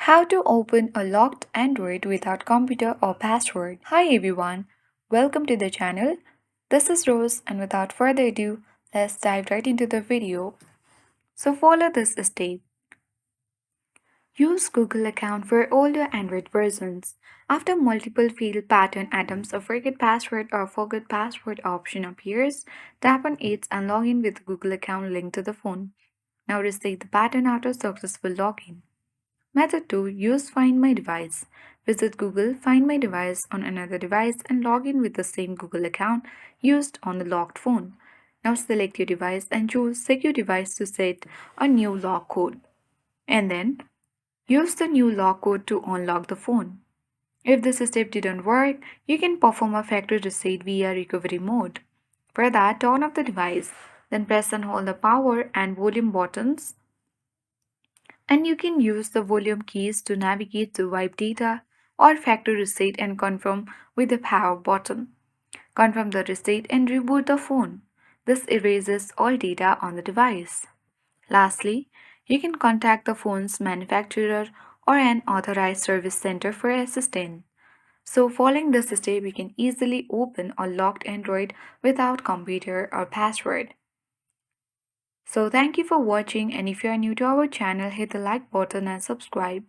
How to open a locked Android without computer or password. Hi everyone, welcome to the channel. This is Rose and without further ado, let's dive right into the video. So follow this step. Use Google account for older Android versions. After multiple failed pattern attempts, a forget password or forget password option appears. Tap on it and log in with Google account linked to the phone. Now reset the pattern after successful login. Method 2. Use Find My Device. Visit Google, find my device on another device and log in with the same Google account used on the locked phone. Now select your device and choose Secure Device to set a new lock code. And then use the new lock code to unlock the phone. If this step didn't work, you can perform a factory reset via recovery mode. For that, turn off the device, then press and hold the power and volume buttons, and you can use the volume keys to navigate to wipe data or factory reset and confirm with the power button. Confirm the reset and reboot the phone. This erases all data on the device. Lastly, you can contact the phone's manufacturer or an authorized service center for assistance. So following this step, you can easily open a locked Android without computer or password. So thank you for watching, and if you are new to our channel, hit the like button and subscribe.